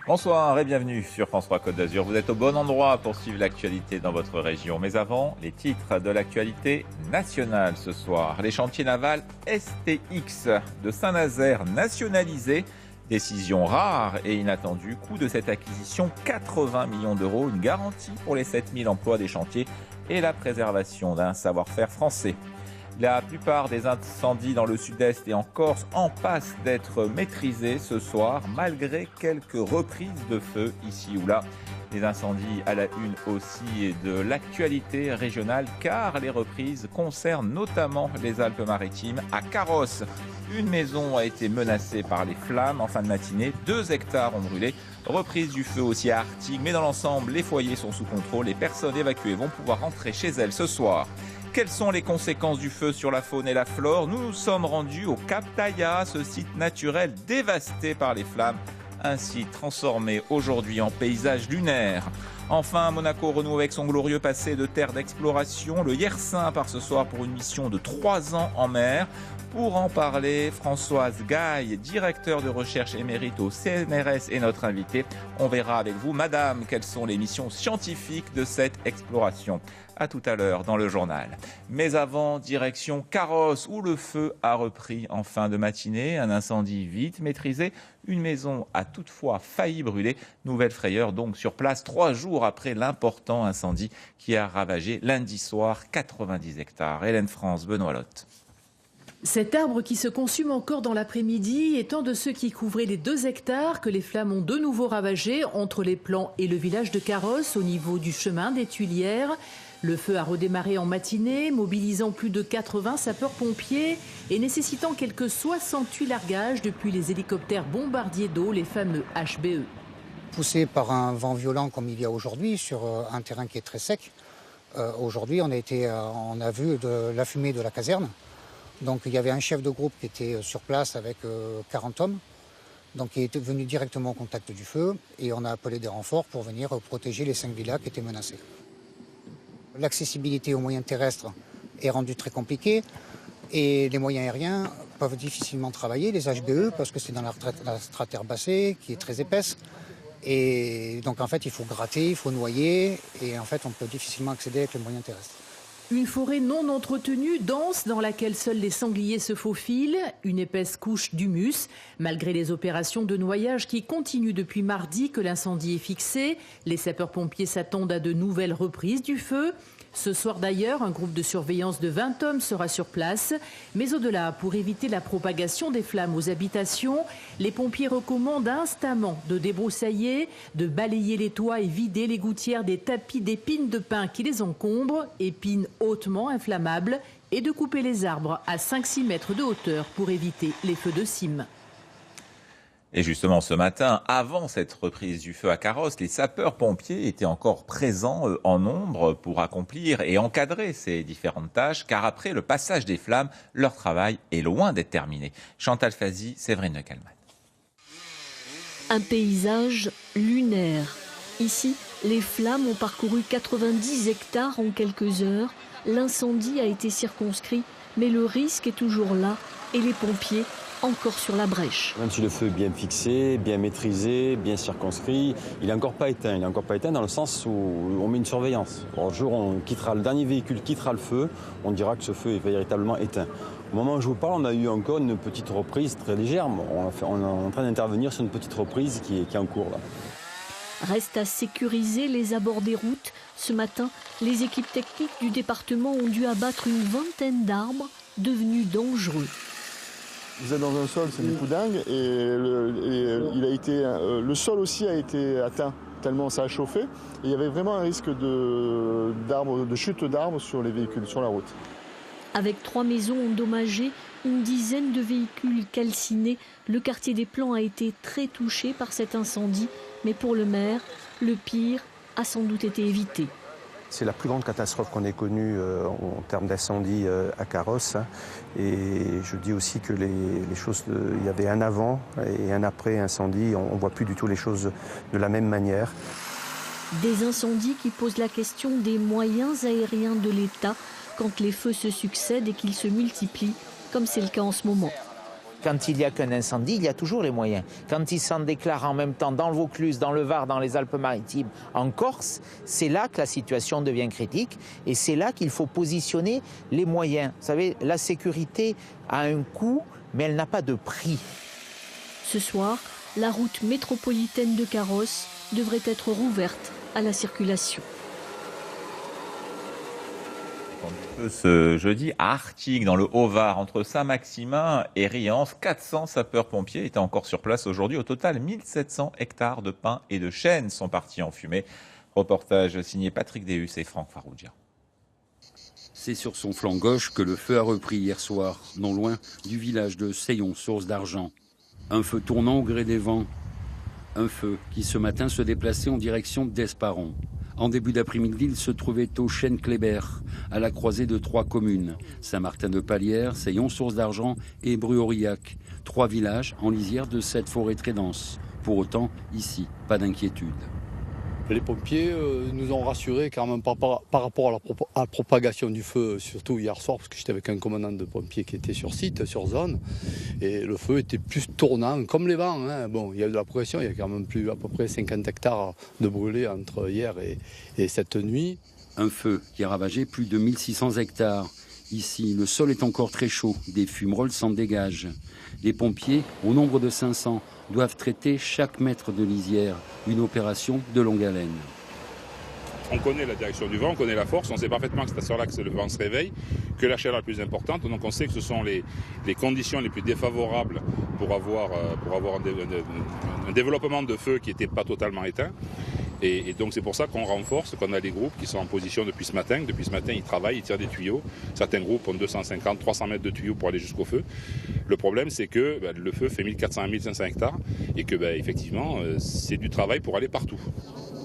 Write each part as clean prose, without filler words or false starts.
Bonsoir et bienvenue sur France 3 Côte d'Azur. Vous êtes au bon endroit pour suivre l'actualité dans votre région. Mais avant, les titres de l'actualité nationale ce soir. Les chantiers navals STX de Saint-Nazaire nationalisés. Décision rare et inattendue. Coût de cette acquisition, 80 millions d'euros. Une garantie pour les 7000 emplois des chantiers et la préservation d'un savoir-faire français. La plupart des incendies dans le sud-est et en Corse en passent d'être maîtrisés ce soir, malgré quelques reprises de feu ici ou là. Des incendies à la une aussi de l'actualité régionale, car les reprises concernent notamment les Alpes-Maritimes. À Carrosse, une maison a été menacée par les flammes en fin de matinée. 2 hectares ont brûlé. Reprise du feu aussi à Artigues, mais dans l'ensemble, les foyers sont sous contrôle. Les personnes évacuées vont pouvoir rentrer chez elles ce soir. Quelles sont les conséquences du feu sur la faune et la flore? Nous nous sommes rendus au Cap Taïa, ce site naturel dévasté par les flammes, ainsi transformé aujourd'hui en paysage lunaire. Enfin, Monaco renoue avec son glorieux passé de terre d'exploration. Le Yersin part ce soir pour une mission de 3 ans en mer. Pour en parler, Françoise Gaille, directeur de recherche émérite au CNRS, est notre invitée. On verra avec vous, madame, quelles sont les missions scientifiques de cette exploration. À tout à l'heure dans le journal. Mais avant, direction Carrosse, où le feu a repris en fin de matinée. Un incendie vite maîtrisé. Une maison a toutefois failli brûler. Nouvelle frayeur donc sur place 3 jours après l'important incendie qui a ravagé lundi soir 90 hectares. Hélène France, Benoît Lotte. Cet arbre qui se consume encore dans l'après-midi est un de ceux qui couvraient les 2 hectares que les flammes ont de nouveau ravagés entre les plans et le village de Carrosse au niveau du chemin des Tuilières. Le feu a redémarré en matinée, mobilisant plus de 80 sapeurs-pompiers et nécessitant quelques 68 largages depuis les hélicoptères bombardiers d'eau, les fameux HBE. Poussé par un vent violent comme il y a aujourd'hui sur un terrain qui est très sec, aujourd'hui on a vu de la fumée de la caserne. Donc il y avait un chef de groupe qui était sur place avec 40 hommes. Donc il était venu directement au contact du feu et on a appelé des renforts pour venir protéger les 5 villas qui étaient menacées. L'accessibilité aux moyens terrestres est rendue très compliquée et les moyens aériens peuvent difficilement travailler, les HBE, parce que c'est dans la strate herbacée qui est très épaisse. Et donc en fait il faut gratter, il faut noyer et en fait on peut difficilement accéder avec les moyens terrestres. Une forêt non entretenue, dense, dans laquelle seuls les sangliers se faufilent, une épaisse couche d'humus. Malgré les opérations de noyage qui continuent depuis mardi que l'incendie est fixé, les sapeurs-pompiers s'attendent à de nouvelles reprises du feu. Ce soir d'ailleurs, un groupe de surveillance de 20 hommes sera sur place. Mais au-delà, pour éviter la propagation des flammes aux habitations, les pompiers recommandent instamment de débroussailler, de balayer les toits et vider les gouttières des tapis d'épines de pin qui les encombrent, épines hautement inflammables, et de couper les arbres à 5-6 mètres de hauteur pour éviter les feux de cime. Et justement, ce matin, avant cette reprise du feu à Carrosse, les sapeurs-pompiers étaient encore présents en nombre pour accomplir et encadrer ces différentes tâches, car après le passage des flammes, leur travail est loin d'être terminé. Chantal Fazi, Séverine Calman. Un paysage lunaire. Ici, les flammes ont parcouru 90 hectares en quelques heures. L'incendie a été circonscrit, mais le risque est toujours là et les pompiers encore sur la brèche. Même si le feu est bien fixé, bien maîtrisé, bien circonscrit, il n'est encore pas éteint. Il n'est encore pas éteint dans le sens où on met une surveillance. Le jour où le dernier véhicule quittera le feu, on dira que ce feu est véritablement éteint. Au moment où je vous parle, on a eu encore une petite reprise très légère. On est en train d'intervenir sur une petite reprise qui est en cours là. Reste à sécuriser les abords des routes. Ce matin, les équipes techniques du département ont dû abattre une vingtaine d'arbres devenus dangereux. Vous êtes dans un sol, c'est du poudingue, et le sol aussi a été atteint, tellement ça a chauffé. Et il y avait vraiment un risque de chute d'arbres sur les véhicules, sur la route. Avec 3 maisons endommagées, une dizaine de véhicules calcinés, le quartier des Plans a été très touché par cet incendie. Mais pour le maire, le pire a sans doute été évité. C'est la plus grande catastrophe qu'on ait connue en termes d'incendie à Carrosse. Et je dis aussi que les choses, il y avait un avant et un après incendie. On ne voit plus du tout les choses de la même manière. Des incendies qui posent la question des moyens aériens de l'État quand les feux se succèdent et qu'ils se multiplient, comme c'est le cas en ce moment. Quand il n'y a qu'un incendie, il y a toujours les moyens. Quand il s'en déclare en même temps dans le Vaucluse, dans le Var, dans les Alpes-Maritimes, en Corse, c'est là que la situation devient critique et c'est là qu'il faut positionner les moyens. Vous savez, la sécurité a un coût, mais elle n'a pas de prix. Ce soir, la route métropolitaine de Carrosse devrait être rouverte à la circulation. Ce jeudi à Artigues, dans le Haut-Var, entre Saint-Maximin et Riance, 400 sapeurs-pompiers étaient encore sur place aujourd'hui. Au total, 1700 hectares de pins et de chênes sont partis en fumée. Reportage signé Patrick Deus et Franck Farougia. C'est sur son flanc gauche que le feu a repris hier soir, non loin du village de Seillon, source d'argent. Un feu tournant au gré des vents. Un feu qui ce matin se déplaçait en direction d'Esparon. En début d'après-midi, il se trouvait au chêne Kléber, à la croisée de 3 communes, Saint-Martin-de-Palière, Seillon, source d'argent et Bru-Aurillac. 3 villages en lisière de cette forêt très dense. Pour autant, ici, pas d'inquiétude. Les pompiers nous ont rassurés quand même par rapport à la propagation du feu, surtout hier soir, parce que j'étais avec un commandant de pompiers qui était sur site, sur zone, et le feu était plus tournant, comme les vents. Hein. Bon, il y a eu de la progression, il y a quand même plus à peu près 50 hectares de brûlés entre hier et cette nuit. Un feu qui a ravagé plus de 1600 hectares. Ici, le sol est encore très chaud, des fumerolles s'en dégagent. Les pompiers, au nombre de 500, doivent traiter chaque mètre de lisière, une opération de longue haleine. On connaît la direction du vent, on connaît la force, on sait parfaitement que c'est à ce heure-là que le vent se réveille, que la chaleur est plus importante, donc on sait que ce sont les conditions les plus défavorables pour avoir un développement de feu qui n'était pas totalement éteint. Et donc c'est pour ça qu'on renforce, qu'on a des groupes qui sont en position depuis ce matin. Depuis ce matin, ils travaillent, ils tirent des tuyaux. Certains groupes ont 250, 300 mètres de tuyaux pour aller jusqu'au feu. Le problème, c'est que le feu fait 1400 à 1500 hectares et que effectivement, c'est du travail pour aller partout.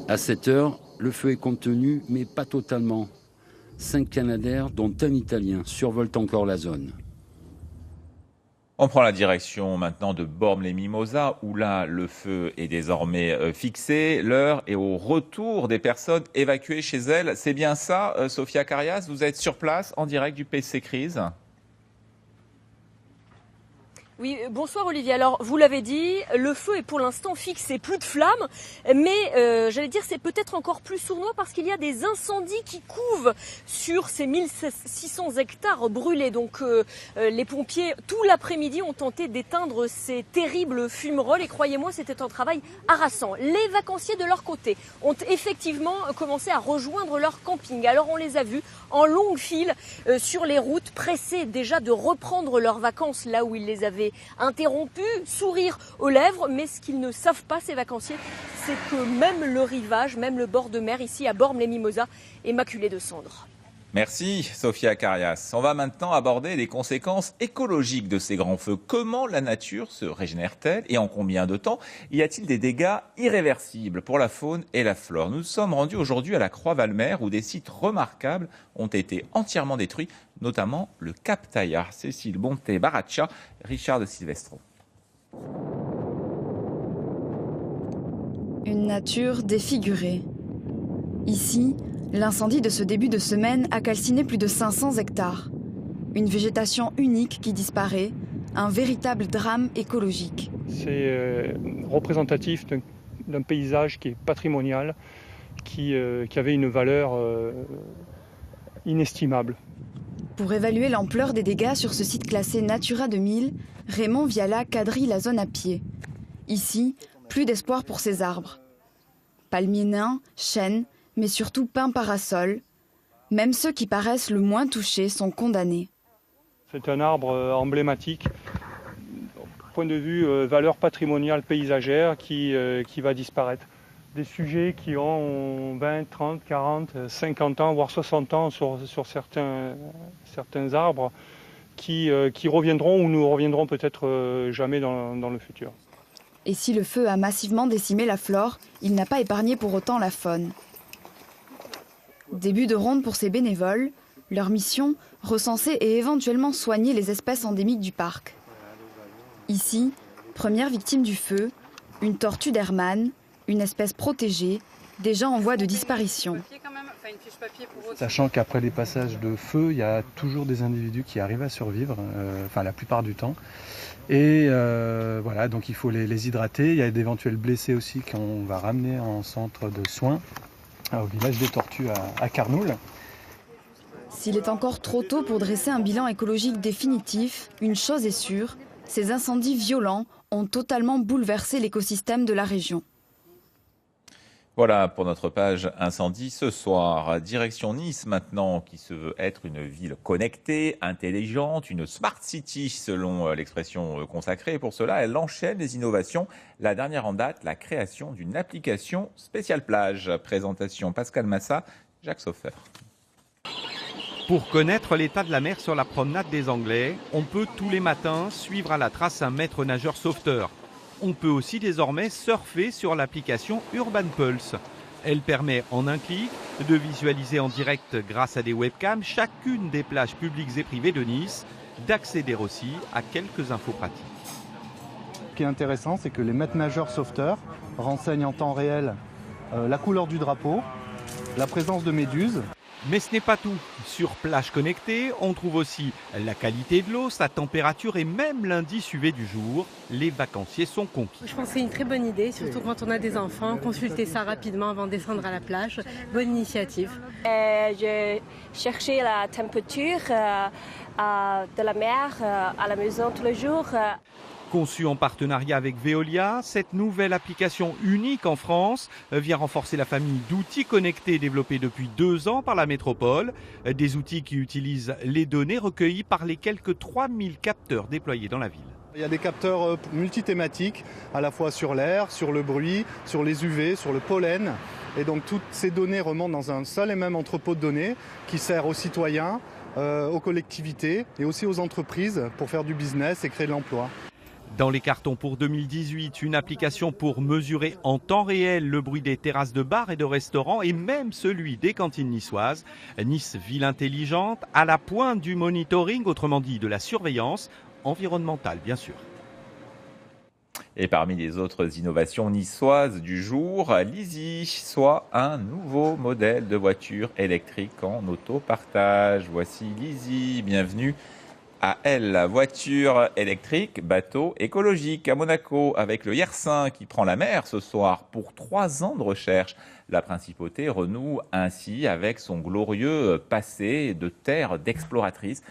À 7 heures, le feu est contenu, mais pas totalement. 5 Canadaires, dont un Italien, survolent encore la zone. On prend la direction maintenant de Bormes-les-Mimosas, où là, le feu est désormais fixé. L'heure est au retour des personnes évacuées chez elles. C'est bien ça, Sophia Carias, vous êtes sur place en direct du PC Crise. Oui, bonsoir Olivier. Alors, vous l'avez dit, le feu est pour l'instant fixé, plus de flammes, mais j'allais dire c'est peut-être encore plus sournois parce qu'il y a des incendies qui couvent sur ces 1600 hectares brûlés. Donc les pompiers, tout l'après-midi, ont tenté d'éteindre ces terribles fumerolles et croyez-moi, c'était un travail harassant. Les vacanciers de leur côté ont effectivement commencé à rejoindre leur camping. Alors on les a vus en longue file sur les routes, pressés déjà de reprendre leurs vacances là où ils les avaient interrompus, sourire aux lèvres, mais ce qu'ils ne savent pas, ces vacanciers, c'est que même le rivage, même le bord de mer ici à Bormes-les-Mimosas est maculé de cendres. Merci Sophia Carias. On va maintenant aborder les conséquences écologiques de ces grands feux. Comment la nature se régénère-t-elle et en combien de temps? Y a-t-il des dégâts irréversibles pour la faune et la flore? Nous sommes rendus aujourd'hui à la Croix-Valmer où des sites remarquables ont été entièrement détruits, notamment le Cap Taillard. Cécile Bonté-Baraccia, Richard de Silvestro. Une nature défigurée. Ici, l'incendie de ce début de semaine a calciné plus de 500 hectares. Une végétation unique qui disparaît, un véritable drame écologique. C'est représentatif d'un paysage qui est patrimonial, qui avait une valeur inestimable. Pour évaluer l'ampleur des dégâts sur ce site classé Natura 2000, Raymond Viala quadrille la zone à pied. Ici, plus d'espoir pour ces arbres. Palmiers nains, chênes, mais surtout pins parasols. Même ceux qui paraissent le moins touchés sont condamnés. C'est un arbre emblématique, au point de vue valeur patrimoniale paysagère, qui va disparaître. Des sujets qui ont 20, 30, 40, 50 ans, voire 60 ans sur certains arbres, qui reviendront ou ne reviendront peut-être jamais dans le futur. Et si le feu a massivement décimé la flore, il n'a pas épargné pour autant la faune. Début de ronde pour ces bénévoles, leur mission, recenser et éventuellement soigner les espèces endémiques du parc. Ici, première victime du feu, une tortue d'Hermann, une espèce protégée, déjà en voie de disparition. une fiche papier pour eux. Sachant qu'après les passages de feu, il y a toujours des individus qui arrivent à survivre, enfin la plupart du temps. Et voilà, donc il faut les hydrater. Il y a d'éventuels blessés aussi qu'on va ramener en centre de soins au village des Tortues à Carnoul. S'il est encore trop tôt pour dresser un bilan écologique définitif, une chose est sûre, ces incendies violents ont totalement bouleversé l'écosystème de la région. Voilà pour notre page incendie ce soir. Direction Nice maintenant, qui se veut être une ville connectée, intelligente, une smart city selon l'expression consacrée. Pour cela, elle enchaîne les innovations. La dernière en date, la création d'une application spéciale plage. Présentation Pascal Massa, Jacques Soffer. Pour connaître l'état de la mer sur la promenade des Anglais, on peut tous les matins suivre à la trace un maître nageur sauveteur. On peut aussi désormais surfer sur l'application Urban Pulse. Elle permet en un clic de visualiser en direct grâce à des webcams chacune des plages publiques et privées de Nice, d'accéder aussi à quelques infos pratiques. Ce qui est intéressant, c'est que les maîtres nageurs sauveteurs renseignent en temps réel la couleur du drapeau, la présence de méduses. Mais ce n'est pas tout. Sur Plage Connectée, on trouve aussi la qualité de l'eau, sa température et même l'indice UV du jour. Les vacanciers sont conquis. Je pense que c'est une très bonne idée, surtout quand on a des enfants. Consulter ça rapidement avant de descendre à la plage. Bonne initiative. Je cherchais la température de la mer à la maison tous les jours. Conçue en partenariat avec Veolia, cette nouvelle application unique en France vient renforcer la famille d'outils connectés développés depuis 2 ans par la métropole. Des outils qui utilisent les données recueillies par les quelques 3000 capteurs déployés dans la ville. Il y a des capteurs multithématiques, à la fois sur l'air, sur le bruit, sur les UV, sur le pollen. Et donc toutes ces données remontent dans un seul et même entrepôt de données qui sert aux citoyens, aux collectivités et aussi aux entreprises pour faire du business et créer de l'emploi. Dans les cartons pour 2018, une application pour mesurer en temps réel le bruit des terrasses de bars et de restaurants et même celui des cantines niçoises. Nice, ville intelligente, à la pointe du monitoring, autrement dit de la surveillance environnementale, bien sûr. Et parmi les autres innovations niçoises du jour, l'Easy, soit un nouveau modèle de voiture électrique en autopartage. Voici l'Easy, bienvenue à elle, voiture électrique, bateau écologique à Monaco, avec le Yersin qui prend la mer ce soir pour 3 ans de recherche. La principauté renoue ainsi avec son glorieux passé de terre d'exploratrice,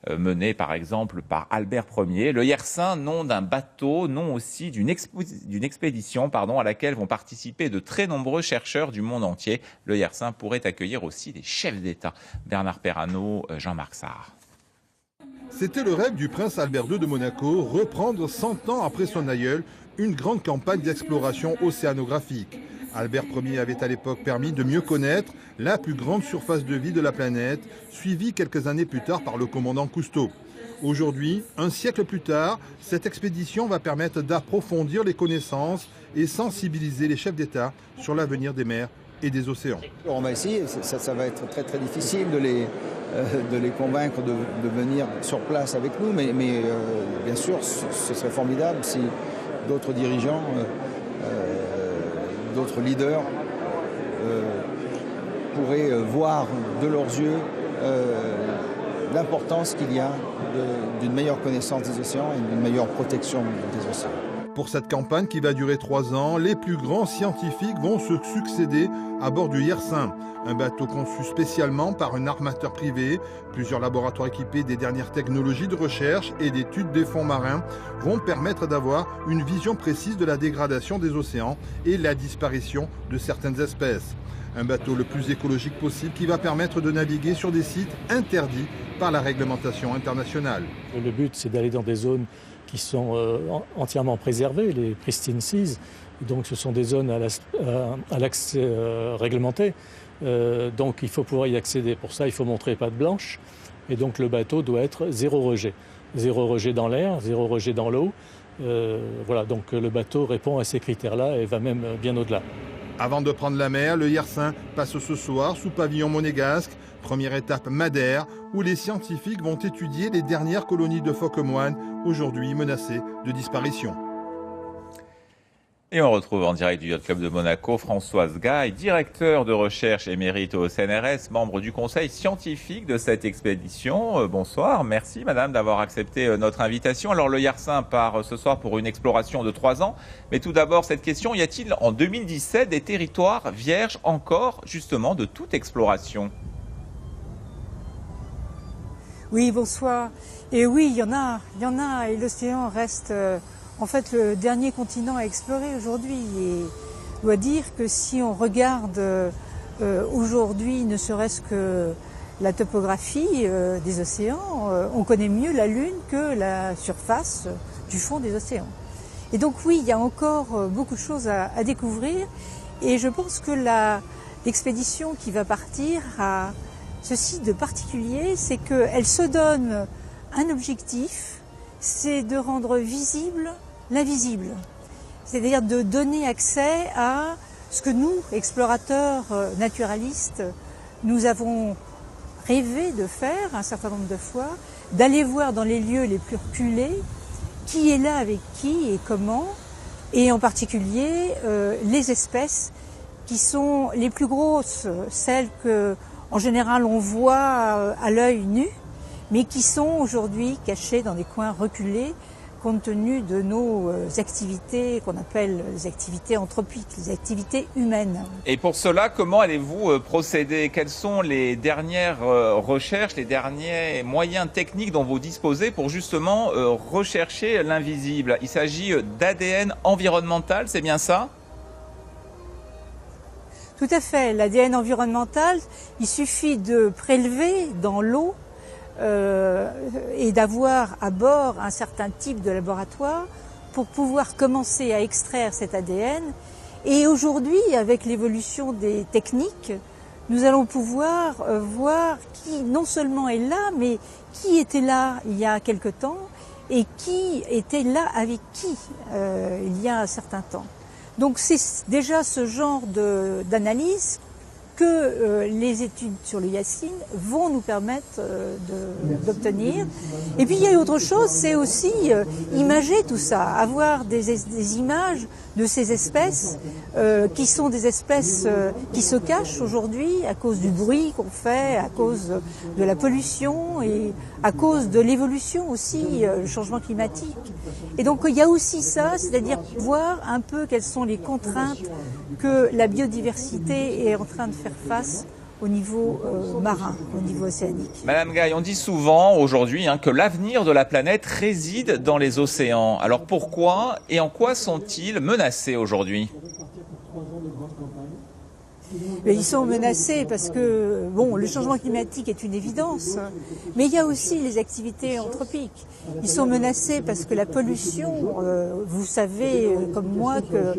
mené par exemple par Albert Ier. Le Yersin, nom d'un bateau, nom aussi d'une expédition à laquelle vont participer de très nombreux chercheurs du monde entier. Le Yersin pourrait accueillir aussi des chefs d'État. Bernard Perrano, Jean-Marc Sarr. C'était le rêve du prince Albert II de Monaco, reprendre 100 ans après son aïeul une grande campagne d'exploration océanographique. Albert Ier avait à l'époque permis de mieux connaître la plus grande surface de vie de la planète, suivie quelques années plus tard par le commandant Cousteau. Aujourd'hui, un siècle plus tard, cette expédition va permettre d'approfondir les connaissances et sensibiliser les chefs d'État sur l'avenir des mers et des océans. On va essayer, ça va être très difficile de les convaincre de venir sur place avec nous, mais bien sûr ce serait formidable si d'autres dirigeants, d'autres leaders pourraient voir de leurs yeux l'importance qu'il y a d'une meilleure connaissance des océans et d'une meilleure protection des océans. Pour cette campagne qui va durer 3 ans, les plus grands scientifiques vont se succéder à bord du Yersin, un bateau conçu spécialement par un armateur privé. Plusieurs laboratoires équipés des dernières technologies de recherche et d'études des fonds marins vont permettre d'avoir une vision précise de la dégradation des océans et la disparition de certaines espèces. Un bateau le plus écologique possible qui va permettre de naviguer sur des sites interdits par la réglementation internationale. Le but, c'est d'aller dans des zones qui sont entièrement préservées, les pristine seas. Donc ce sont des zones à l'accès réglementé. Donc il faut pouvoir y accéder. Pour ça, il faut montrer patte blanche. Et donc le bateau doit être 0 rejet. 0 rejet dans l'air, 0 rejet dans l'eau. Voilà, donc le bateau répond à ces critères-là et va même bien au-delà. Avant de prendre la mer, le Yersin passe ce soir sous pavillon monégasque. Première étape Madère, où les scientifiques vont étudier les dernières colonies de phoques moines, aujourd'hui menacées de disparition. Et on retrouve en direct du Yacht Club de Monaco Françoise Gaille, directeur de recherche émérite au CNRS, membre du conseil scientifique de cette expédition. Bonsoir, merci madame d'avoir accepté notre invitation. Alors le Yersin part ce soir pour une exploration de 3 ans. Mais tout d'abord cette question, y a-t-il en 2017 des territoires vierges encore justement de toute exploration ? Oui, bonsoir. Et oui, il y en a, et l'océan reste en fait le dernier continent à explorer aujourd'hui. Et je dois dire que si on regarde aujourd'hui, ne serait-ce que la topographie des océans, on connaît mieux la Lune que la surface du fond des océans. Et donc oui, il y a encore beaucoup de choses à découvrir. Et je pense que l'expédition qui va partir a ceci de particulier, c'est qu'elle se donne un objectif, c'est de rendre visible l'invisible. C'est-à-dire de donner accès à ce que nous, explorateurs naturalistes, nous avons rêvé de faire un certain nombre de fois, d'aller voir dans les lieux les plus reculés qui est là avec qui et comment, et en particulier les espèces qui sont les plus grosses, celles que en général on voit à l'œil nu, mais qui sont aujourd'hui cachées dans des coins reculés compte tenu de nos activités qu'on appelle les activités anthropiques, les activités humaines. Et pour cela, comment allez-vous procéder? Quelles sont les dernières recherches, les derniers moyens techniques dont vous disposez pour justement rechercher l'invisible? Il s'agit d'ADN environnemental, c'est bien ça? Tout à fait. L'ADN environnemental, il suffit de prélever dans l'eau et d'avoir à bord un certain type de laboratoire pour pouvoir commencer à extraire cet ADN. Et aujourd'hui, avec l'évolution des techniques, nous allons pouvoir voir qui non seulement est là, mais qui était là il y a quelque temps et qui était là avec qui il y a un certain temps. Donc c'est déjà ce genre d'analyse que les études sur le Yersin vont nous permettre d'obtenir. Et puis il y a autre chose, c'est aussi imager tout ça, avoir des images de ces espèces qui sont des espèces qui se cachent aujourd'hui à cause du bruit qu'on fait, à cause de la pollution et à cause de l'évolution aussi, le changement climatique. Et donc il y a aussi ça, c'est-à-dire voir un peu quelles sont les contraintes que la biodiversité est en train de faire face au niveau marin, au niveau océanique. Madame Gaille, on dit souvent aujourd'hui que l'avenir de la planète réside dans les océans. Alors pourquoi et en quoi sont-ils menacés aujourd'hui ? Mais ils sont menacés parce que le changement climatique est une évidence, mais il y a aussi les activités anthropiques. Ils sont menacés parce que la pollution, vous savez comme moi que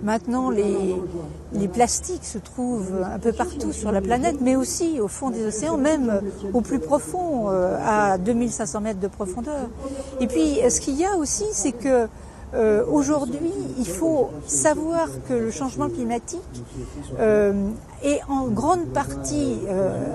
maintenant les plastiques se trouvent un peu partout sur la planète, mais aussi au fond des océans, même au plus profond, à 2500 mètres de profondeur. Et puis ce qu'il y a aussi, c'est que aujourd'hui, il faut savoir que le changement climatique est en grande partie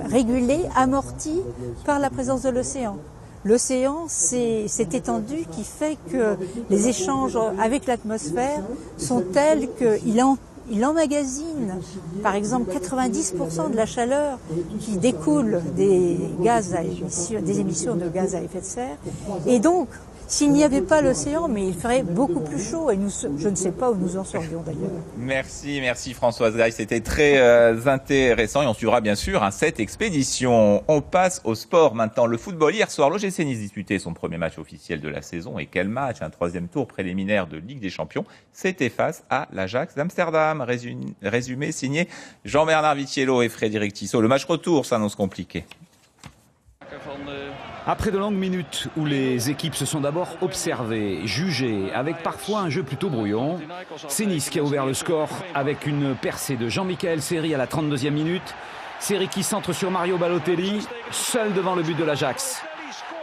régulé, amorti par la présence de l'océan. L'océan, c'est cette étendue qui fait que les échanges avec l'atmosphère sont tels qu'il emmagasine, par exemple, 90% de la chaleur qui découle des émissions de gaz à effet de serre. Et donc, s'il n'y avait pas l'océan, mais il ferait beaucoup plus chaud et je ne sais pas où nous en serions d'ailleurs. Merci Françoise Gaille, c'était très intéressant et on suivra bien sûr cette expédition. On passe au sport maintenant, le football. Hier soir, l'OGC Nice disputait son premier match officiel de la saison et quel match, un troisième tour préliminaire de Ligue des Champions. C'était face à l'Ajax d'Amsterdam. Résumé signé Jean-Bernard Vitiello et Frédéric Tissot. Le match retour s'annonce compliqué. Après de longues minutes où les équipes se sont d'abord observées, jugées, avec parfois un jeu plutôt brouillon, c'est Nice qui a ouvert le score avec une percée de Jean-Michel Seri à la 32e minute. Seri qui centre sur Mario Balotelli, seul devant le but de l'Ajax.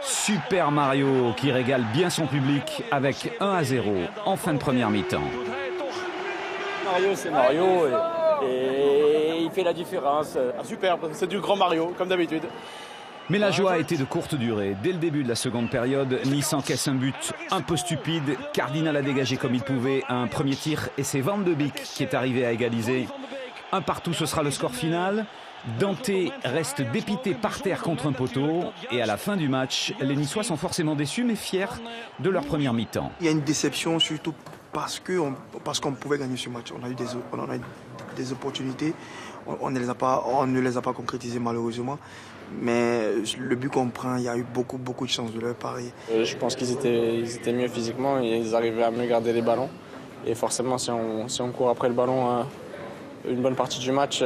Super Mario qui régale bien son public avec 1-0 en fin de première mi-temps. Mario, c'est Mario et il fait la différence. Superbe, c'est du grand Mario, comme d'habitude. Mais la joie a été de courte durée. Dès le début de la seconde période, Nice encaisse un but un peu stupide. Cardinal a dégagé comme il pouvait un premier tir et c'est Van de Beek qui est arrivé à égaliser. 1-1, ce sera le score final. Dante reste dépité par terre contre un poteau. Et à la fin du match, les Niçois sont forcément déçus mais fiers de leur première mi-temps. Il y a une déception surtout parce qu'on pouvait gagner ce match. On a eu des opportunités. On ne les a pas concrétisées malheureusement. Mais le but qu'on prend, il y a eu beaucoup de chance de leur part. Je pense qu'ils étaient mieux physiquement et ils arrivaient à mieux garder les ballons. Et forcément, si on court après le ballon une bonne partie du match,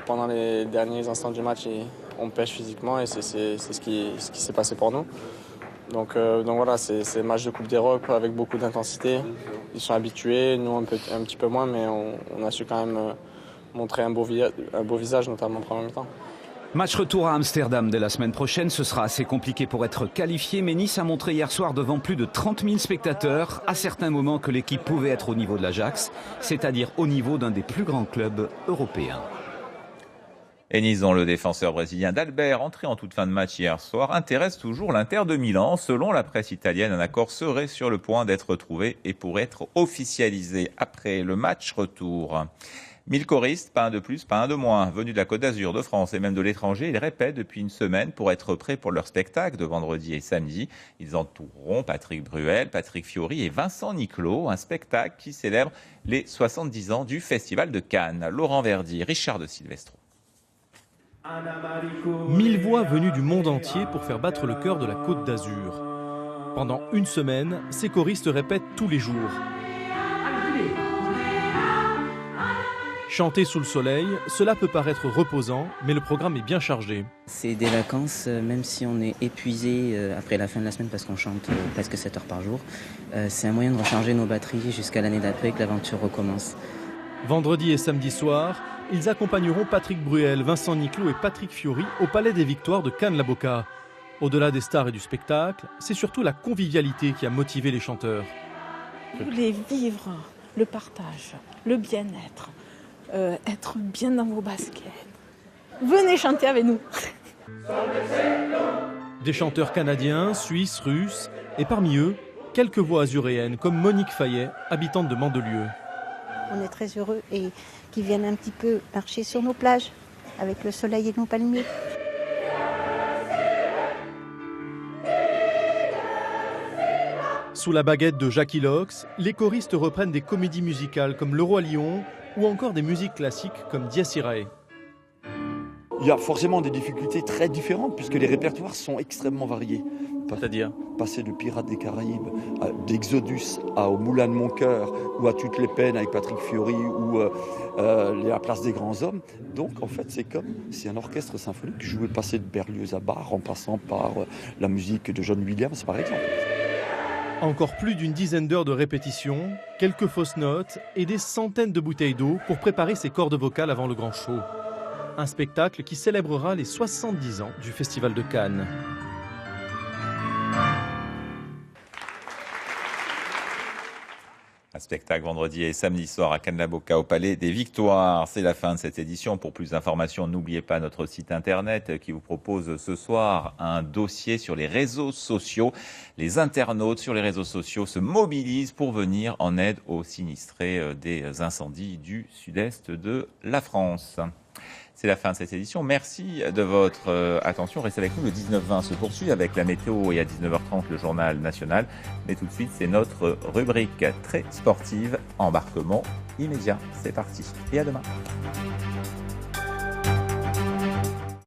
pendant les derniers instants du match, on pêche physiquement et c'est ce qui s'est passé pour nous. Donc voilà, c'est un match de Coupe d'Europe avec beaucoup d'intensité. Ils sont habitués, nous un petit peu moins, mais on a su quand même montrer un beau visage, notamment en première mi-temps. Match retour à Amsterdam dès la semaine prochaine. Ce sera assez compliqué pour être qualifié, mais Nice a montré hier soir devant plus de 30 000 spectateurs à certains moments que l'équipe pouvait être au niveau de l'Ajax, c'est-à-dire au niveau d'un des plus grands clubs européens. Et Nice, dont le défenseur brésilien d'Albert, entré en toute fin de match hier soir, intéresse toujours l'Inter de Milan. Selon la presse italienne, un accord serait sur le point d'être trouvé et pourrait être officialisé après le match retour. 1000 choristes, pas un de plus, pas un de moins, venus de la Côte d'Azur, de France et même de l'étranger, ils répètent depuis une semaine pour être prêts pour leur spectacle de vendredi et samedi. Ils entoureront Patrick Bruel, Patrick Fiori et Vincent Niclot, un spectacle qui célèbre les 70 ans du Festival de Cannes. Laurent Verdy, Richard de Silvestro. 1000 voix venues du monde entier pour faire battre le cœur de la Côte d'Azur. Pendant une semaine, ces choristes répètent tous les jours. Chanter sous le soleil, cela peut paraître reposant, mais le programme est bien chargé. C'est des vacances, même si on est épuisé après la fin de la semaine parce qu'on chante presque 7 heures par jour. C'est un moyen de recharger nos batteries jusqu'à l'année d'après que l'aventure recommence. Vendredi et samedi soir, ils accompagneront Patrick Bruel, Vincent Niclot et Patrick Fiori au Palais des Victoires de Cannes-la-Boca. Au-delà des stars et du spectacle, c'est surtout la convivialité qui a motivé les chanteurs. Vous voulez vivre le partage, le bien-être. Être bien dans vos baskets. Venez chanter avec nous. Des chanteurs canadiens, suisses, russes, et parmi eux, quelques voix azuréennes comme Monique Fayet, habitante de Mandelieu. On est très heureux et qu'ils viennent un petit peu marcher sur nos plages avec le soleil et nos palmiers. Sous la baguette de Jackie Lox, les choristes reprennent des comédies musicales comme Le Roi Lion ou encore des musiques classiques comme Dies Irae. Il y a forcément des difficultés très différentes puisque les répertoires sont extrêmement variés. C'est-à-dire passer de Pirates des Caraïbes, d'Exodus au Moulin de mon cœur ou à Toutes les peines avec Patrick Fiori ou La place des grands hommes. Donc en fait c'est un orchestre symphonique joué passer de Berlioz à Bach en passant par la musique de John Williams par exemple. Encore plus d'une dizaine d'heures de répétition, quelques fausses notes et des centaines de bouteilles d'eau pour préparer ses cordes vocales avant le grand show. Un spectacle qui célébrera les 70 ans du Festival de Cannes. Un spectacle vendredi et samedi soir à Cannes-la-Boca au Palais des Victoires. C'est la fin de cette édition. Pour plus d'informations, n'oubliez pas notre site internet qui vous propose ce soir un dossier sur les réseaux sociaux. Les internautes sur les réseaux sociaux se mobilisent pour venir en aide aux sinistrés des incendies du sud-est de la France. C'est la fin de cette édition. Merci de votre attention. Restez avec nous. Le 19-20 se poursuit avec la météo et à 19h30 le journal national. Mais tout de suite, c'est notre rubrique très sportive. Embarquement immédiat. C'est parti. Et à demain.